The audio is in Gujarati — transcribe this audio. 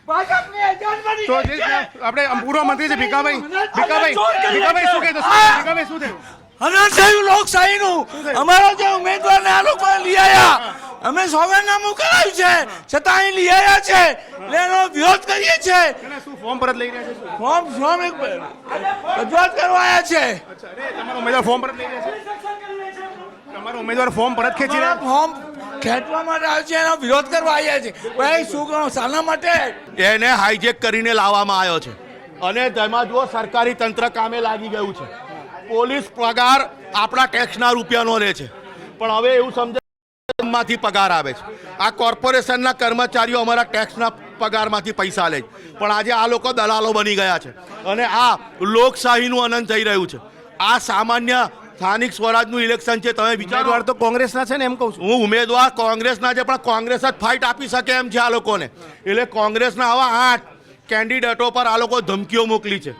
તો જે આપણે પૂર્વ મંત્રી છે ભીખાભાઈ શું કહેતો ભીખાભાઈ શું થયું? હરાશાહી લોકશાહીનું અમારો જે ઉમેદવારને આ લોકો લઈ આવ્યા, અમે સોગંદનામું કરાવ્યું છે છતાં અહીં લઈ આવ્યા છે એટલે એનો વિરોધ કરીએ છીએ. શું ફોર્મ પરત લઈ રહ્યા છે? ફોર્મ રજૂઆત કરવા આવ્યા છે. તમારો ઉમેદવાર ફોર્મ પરત લઈ રહ્યા છે? તમારો ઉમેદવાર ફોર્મ પરત ખેંચી રહ્યા? ફોર્મ ખેંચવા માટે આવ્યો છે, એનો વિરોધ કરવા આવ્યા છે. ભાઈ શું કરો શાના માટે? એને હાઈજેક કરીને લાવવામાં આવ્યો છે અને તેમાં જો સરકારી તંત્ર કામે લાગી ગયું છે. પોલીસ પગાર આપણા ટેક્સના રૂપિયાનો લે છે, પણ હવે એવું સમજે માંથી પગાર આવે છે. આ કોર્પોરેશનના કર્મચારીઓ અમારા ટેક્સના પગારમાંથી પૈસા લે છે, પણ આજે આ લોકો દલાલો બની ગયા છે અને આ લોકશાહીનું અનંત થઈ રહ્યું છે. આ સામાન્ય સ્થાનિક સ્વરાજનું ઇલેક્શન છે. તમે ઉમેદવાર તો કોંગ્રેસના છે ને એમ કહું છું. હું ઉમેદવાર કોંગ્રેસના છે, પણ કોંગ્રેસ જ ફાઇટ આપી શકે એમ છે આ લોકોને. એટલે કોંગ્રેસના આવા 8 કેન્ડિડેટો પર આ લોકો ધમકીઓ મોકલી છે.